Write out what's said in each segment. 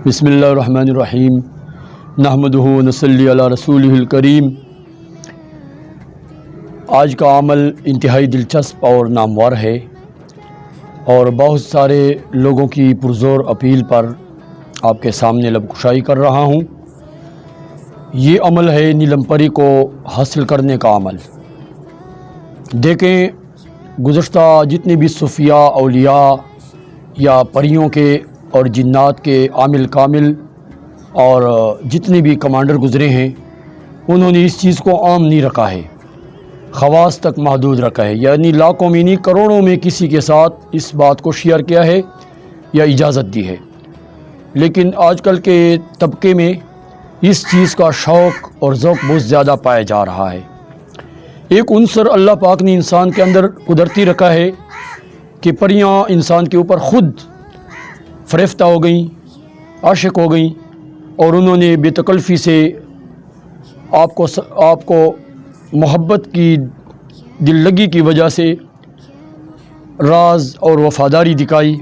بسم اللہ الرحمن الرحیم نحمدہ ونصلی علی رسولہ الکریم۔ آج کا عمل انتہائی دلچسپ اور نامور ہے اور بہت سارے لوگوں کی پرزور اپیل پر آپ کے سامنے لب کشائی کر رہا ہوں۔ یہ عمل ہے نیلم پری کو حاصل کرنے کا عمل۔ دیکھیں، گزشتہ جتنے بھی صوفیاء، اولیاء یا پریوں کے اور جنات کے عامل کامل اور جتنے بھی کمانڈر گزرے ہیں، انہوں نے اس چیز کو عام نہیں رکھا ہے، خواص تک محدود رکھا ہے، یعنی لاکھوں میں نہیں کروڑوں میں کسی کے ساتھ اس بات کو شیئر کیا ہے یا اجازت دی ہے۔ لیکن آج کل کے طبقے میں اس چیز کا شوق اور ذوق بہت زیادہ پایا جا رہا ہے۔ ایک عنصر اللہ پاک نے انسان کے اندر قدرتی رکھا ہے کہ پریاں انسان کے اوپر خود فریفتہ ہو گئیں، عاشق ہو گئیں، اور انہوں نے بے تکلفی سے آپ کو محبت کی دل لگی کی وجہ سے راز اور وفاداری دکھائی۔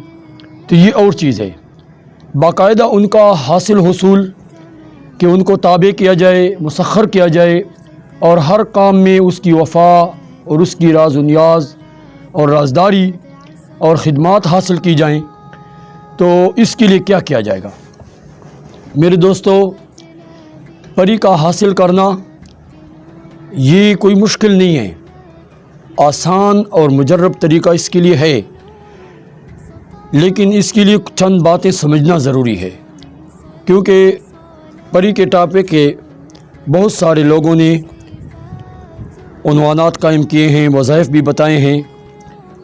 تو یہ اور چیز ہے، باقاعدہ ان کا حاصل حصول کہ ان کو تابع کیا جائے، مسخر کیا جائے، اور ہر کام میں اس کی وفا اور اس کی راز و نیاز اور رازداری اور خدمات حاصل کی جائیں، تو اس کے لیے کیا کیا جائے گا؟ میرے دوستو، پری کا حاصل کرنا یہ کوئی مشکل نہیں ہے، آسان اور مجرب طریقہ اس کے لیے ہے، لیکن اس کے لیے چند باتیں سمجھنا ضروری ہے، کیونکہ پری کے ٹاپک کے بہت سارے لوگوں نے عنوانات قائم کیے ہیں، وظائف بھی بتائے ہیں،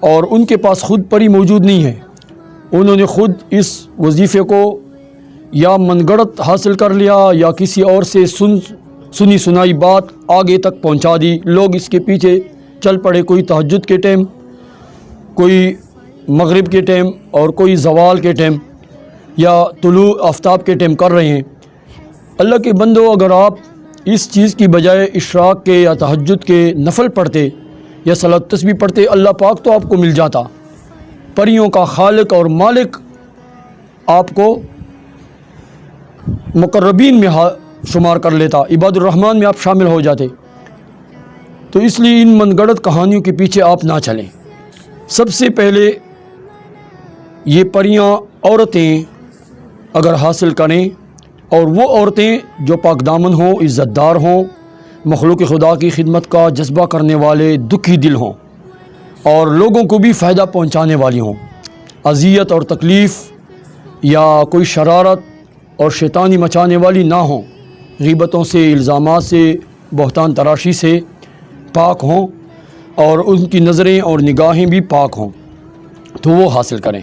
اور ان کے پاس خود پری موجود نہیں ہے۔ انہوں نے خود اس وظیفے کو یا من گڑت حاصل کر لیا یا کسی اور سے سنی سنائی بات آگے تک پہنچا دی، لوگ اس کے پیچھے چل پڑے، کوئی تہجد کے ٹائم، کوئی مغرب کے ٹائم، اور کوئی زوال کے ٹائم یا طلوع آفتاب کے ٹائم کر رہے ہیں۔ اللہ کے بندو، اگر آپ اس چیز کی بجائے اشراق کے یا تہجد کے نفل پڑھتے یا صلاۃ تسبیح پڑھتے، اللہ پاک تو آپ کو مل جاتا، پریوں کا خالق اور مالک آپ کو مقربین میں شمار کر لیتا، عباد الرحمن میں آپ شامل ہو جاتے۔ تو اس لیے ان من گڑت کہانیوں کے پیچھے آپ نہ چلیں۔ سب سے پہلے یہ پریاں عورتیں اگر حاصل کریں، اور وہ عورتیں جو پاک دامن ہوں، عزت دار ہوں، مخلوق خدا کی خدمت کا جذبہ کرنے والے، دکھی دل ہوں، اور لوگوں کو بھی فائدہ پہنچانے والی ہوں، اذیت اور تکلیف یا کوئی شرارت اور شیطانی مچانے والی نہ ہوں، غیبتوں سے، الزامات سے، بہتان تراشی سے پاک ہوں، اور ان کی نظریں اور نگاہیں بھی پاک ہوں، تو وہ حاصل کریں۔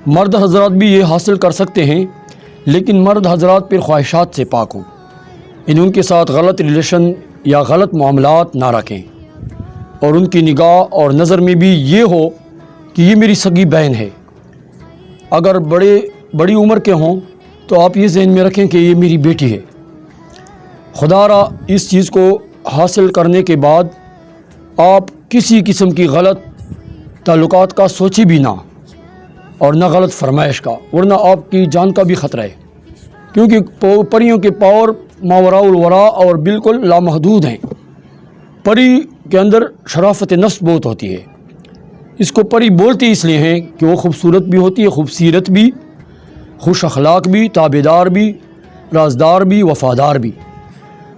مرد حضرات بھی یہ حاصل کر سکتے ہیں، لیکن مرد حضرات پھر خواہشات سے پاک ہوں، ان کے ساتھ غلط ریلیشن یا غلط معاملات نہ رکھیں، اور ان کی نگاہ اور نظر میں بھی یہ ہو کہ یہ میری سگی بہن ہے۔ اگر بڑی عمر کے ہوں تو آپ یہ ذہن میں رکھیں کہ یہ میری بیٹی ہے۔ خدا را اس چیز کو حاصل کرنے کے بعد آپ کسی قسم کی غلط تعلقات کا سوچی بھی نہ، اور نہ غلط فرمائش کا، ورنہ آپ کی جان کا بھی خطرہ ہے، کیونکہ پریوں کے پاور ماوراء الورا اور بالکل لامحدود ہیں۔ پری کے اندر شرافت نفس بہت ہوتی ہے۔ اس کو پری بولتے اس لیے ہیں کہ وہ خوبصورت بھی ہوتی ہے، خوبصیرت بھی، خوش اخلاق بھی، تابعدار بھی، رازدار بھی، وفادار بھی۔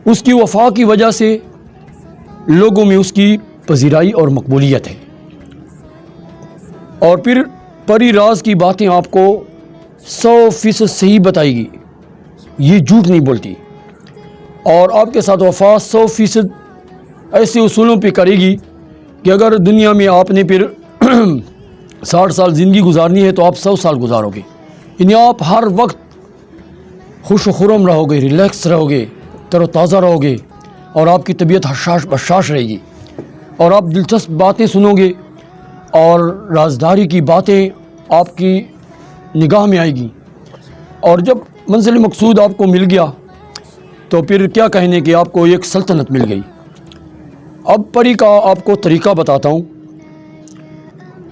اس کی وفا کی وجہ سے لوگوں میں اس کی پذیرائی اور مقبولیت ہے۔ اور پھر پری راز کی باتیں آپ کو 100% صحیح بتائے گی، یہ جھوٹ نہیں بولتی، اور آپ کے ساتھ وفا 100% ایسے اصولوں پہ کرے گی کہ اگر دنیا میں آپ نے پھر 60 سال زندگی گزارنی ہے تو آپ 100 سال گزارو گے، یعنی آپ ہر وقت خوش و خرم رہو گے، ریلیکس رہو گے، تر و تازہ رہو گے، اور آپ کی طبیعت حشاش بشاش رہے گی، اور آپ دلچسپ باتیں سنو گے، اور رازداری کی باتیں آپ کی نگاہ میں آئے گی، اور جب منزل مقصود آپ کو مل گیا تو پھر کیا کہنے کہ آپ کو ایک سلطنت مل گئی۔ اب پری کا آپ کو طریقہ بتاتا ہوں۔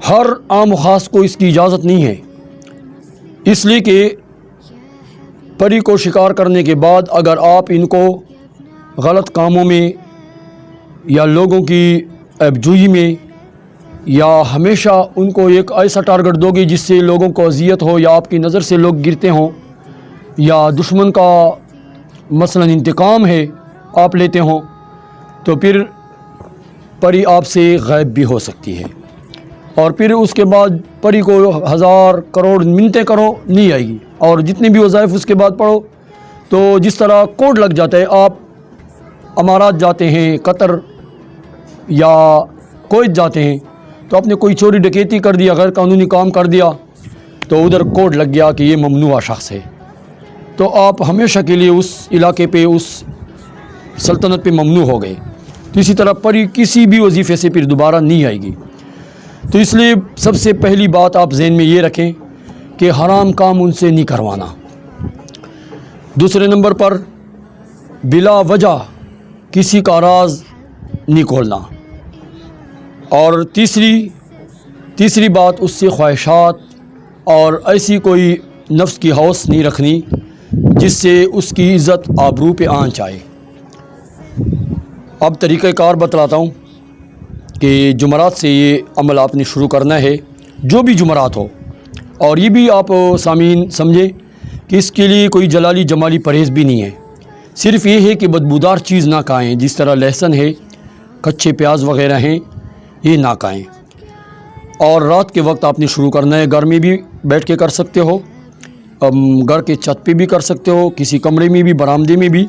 ہر عام و خاص کو اس کی اجازت نہیں ہے، اس لیے کہ پری کو شکار کرنے کے بعد اگر آپ ان کو غلط کاموں میں یا لوگوں کی عیبجوئی میں یا ہمیشہ ان کو ایک ایسا ٹارگٹ دو گے جس سے لوگوں کو اذیت ہو یا آپ کی نظر سے لوگ گرتے ہوں یا دشمن کا مثلا انتقام ہے آپ لیتے ہوں تو پھر پری آپ سے غائب بھی ہو سکتی ہے، اور پھر اس کے بعد پری کو 1000 کروڑ منتیں کرو نہیں آئے گی، اور جتنے بھی وظائف اس کے بعد پڑھو تو جس طرح کوڈ لگ جاتا ہے، آپ امارات جاتے ہیں، قطر یا کویت جاتے ہیں تو آپ نے کوئی چوری ڈکیتی کر دیا، غیر قانونی کام کر دیا تو ادھر کوڈ لگ گیا کہ یہ ممنوع شخص ہے، تو آپ ہمیشہ کے لیے اس علاقے پہ اس سلطنت پہ ممنوع ہو گئے۔ تو اسی طرح پری کسی بھی وظیفے سے پھر دوبارہ نہیں آئے گی۔ تو اس لیے سب سے پہلی بات آپ ذہن میں یہ رکھیں کہ حرام کام ان سے نہیں کروانا۔ دوسرے نمبر پر بلا وجہ کسی کا راز نہیں کھولنا، اور تیسری بات اس سے خواہشات اور ایسی کوئی نفس کی ہوس نہیں رکھنی جس سے اس کی عزت آبرو پہ آنچ آئے۔ اب طریقہ کار بتلاتا ہوں کہ جمعرات سے یہ عمل آپ نے شروع کرنا ہے، جو بھی جمعرات ہو، اور یہ بھی آپ سامعین سمجھیں کہ اس کے لیے کوئی جلالی جمالی پرہیز بھی نہیں ہے، صرف یہ ہے کہ بدبودار چیز نہ کھائیں، جس طرح لہسن ہے، کچے پیاز وغیرہ ہیں، یہ نہ کھائیں۔ اور رات کے وقت آپ نے شروع کرنا ہے، گھر میں بھی بیٹھ کے کر سکتے ہو، گھر کے چھت پہ بھی کر سکتے ہو، کسی کمرے میں بھی، برآمدے میں بھی،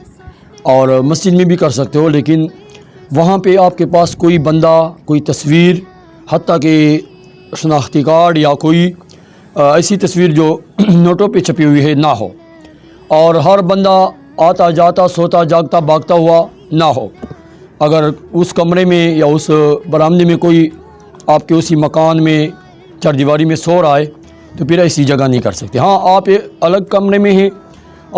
اور مسجد میں بھی کر سکتے ہو، لیکن وہاں پہ آپ کے پاس کوئی بندہ، کوئی تصویر، حتیٰ کہ شناختی کارڈ یا کوئی ایسی تصویر جو نوٹوں پہ چھپی ہوئی ہے نہ ہو، اور ہر بندہ آتا جاتا سوتا جاگتا بھاگتا ہوا نہ ہو۔ اگر اس کمرے میں یا اس برآمدے میں کوئی آپ کے اسی مکان میں چار دیواری میں سو رہا ہے تو پھر ایسی جگہ نہیں کر سکتے۔ ہاں آپ الگ کمرے میں ہیں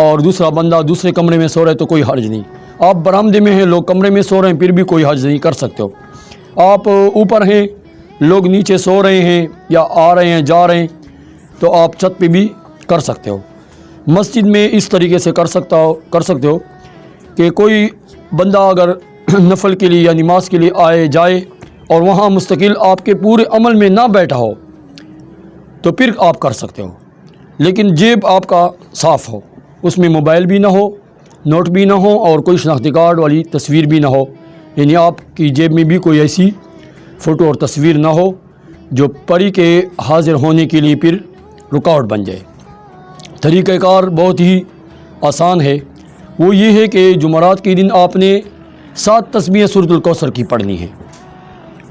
اور دوسرا بندہ دوسرے کمرے میں سو رہا ہے تو کوئی حرج نہیں، آپ برآمدے میں ہیں، لوگ کمرے میں سو رہے ہیں، پھر بھی کوئی حرج نہیں، کر سکتے ہو۔ آپ اوپر ہیں، لوگ نیچے سو رہے ہیں یا آ رہے ہیں جا رہے ہیں تو آپ چھت پہ بھی کر سکتے ہو۔ مسجد میں اس طریقے سے کر سکتے ہو کہ کوئی بندہ اگر نفل کے لیے یا نماز کے لیے آئے جائے اور وہاں مستقل آپ کے پورے عمل میں نہ بیٹھا ہو تو پھر آپ کر سکتے ہو، لیکن جیب آپ کا صاف ہو، اس میں موبائل بھی نہ ہو، نوٹ بھی نہ ہو، اور کوئی شناختی کارڈ والی تصویر بھی نہ ہو، یعنی آپ کی جیب میں بھی کوئی ایسی فوٹو اور تصویر نہ ہو جو پری کے حاضر ہونے کے لیے پھر رکاوٹ بن جائے۔ طریقہ کار بہت ہی آسان ہے، وہ یہ ہے کہ جمعرات کے دن آپ نے 7 تسبیحیں سورۃ الکوثر کی پڑھنی ہے،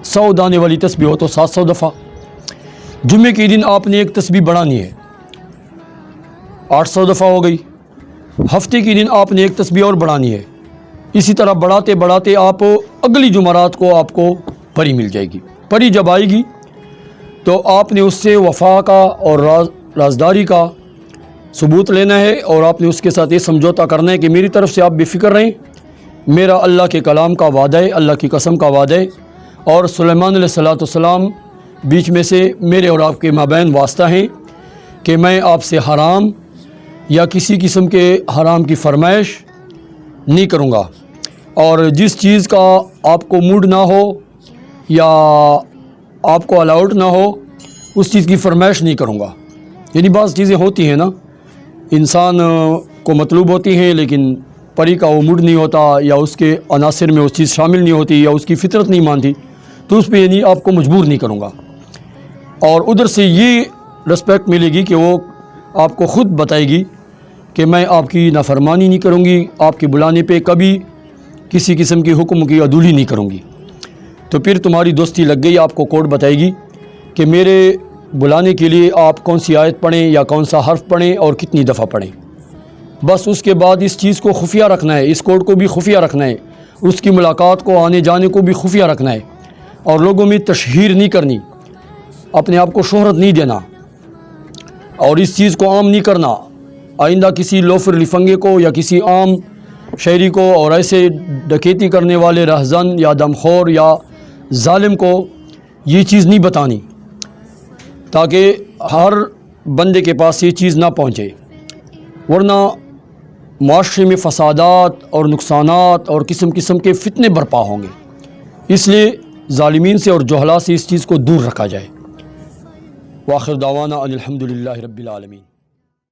100 دانے والی تسبیح ہو تو 700 دفعہ۔ جمعے کے دن آپ نے ایک تسبیح بڑھانی ہے، 800 دفعہ ہو گئی۔ ہفتے کے دن آپ نے ایک تسبیح اور بڑھانی ہے، اسی طرح بڑھاتے بڑھاتے آپ اگلی جمعرات کو آپ کو پری مل جائے گی۔ پری جب آئے گی تو آپ نے اس سے وفا کا اور رازداری کا ثبوت لینا ہے، اور آپ نے اس کے ساتھ یہ سمجھوتا کرنا ہے کہ میری طرف سے آپ بے فکر رہیں، میرا اللہ کے کلام کا وعدہ ہے، اللہ کی قسم کا وعدہ ہے، اور سلیمان علیہ السلام بیچ میں سے میرے اور آپ کے مابین واسطہ ہیں کہ میں آپ سے حرام یا کسی قسم کے حرام کی فرمائش نہیں کروں گا، اور جس چیز کا آپ کو موڈ نہ ہو یا آپ کو الاؤڈ نہ ہو اس چیز کی فرمائش نہیں کروں گا۔ یعنی بعض چیزیں ہوتی ہیں نا، انسان کو مطلوب ہوتی ہیں لیکن پری کا وہ موڈ نہیں ہوتا، یا اس کے عناصر میں اس چیز شامل نہیں ہوتی، یا اس کی فطرت نہیں مانتی، تو اس پہ یعنی آپ کو مجبور نہیں کروں گا۔ اور ادھر سے یہ رسپیکٹ ملے گی کہ وہ آپ کو خود بتائے گی کہ میں آپ کی نافرمانی نہیں کروں گی، آپ کے بلانے پہ کبھی کسی قسم کی حکم کی عدولی نہیں کروں گی۔ تو پھر تمہاری دوستی لگ گئی، آپ کو کوڈ بتائے گی کہ میرے بلانے کے لیے آپ کون سی آیت پڑھیں یا کون سا حرف پڑھیں اور کتنی دفعہ پڑھیں۔ بس اس کے بعد اس چیز کو خفیہ رکھنا ہے، اس کوڈ کو بھی خفیہ رکھنا ہے، اس کی ملاقات کو، آنے جانے کو بھی خفیہ رکھنا ہے، اور لوگوں میں تشہیر نہیں کرنی، اپنے آپ کو شہرت نہیں دینا، اور اس چیز کو عام نہیں کرنا۔ آئندہ کسی لوفر لفنگے کو یا کسی عام شہری کو اور ایسے ڈکیتی کرنے والے رہزن یا دمخور یا ظالم کو یہ چیز نہیں بتانی، تاکہ ہر بندے کے پاس یہ چیز نہ پہنچے، ورنہ معاشرے میں فسادات اور نقصانات اور قسم قسم کے فتنے برپا ہوں گے، اس لیے ظالمین سے اور جہلا سے اس چیز کو دور رکھا جائے۔ وآخر دعوانا ان الحمد للہ رب العالمین۔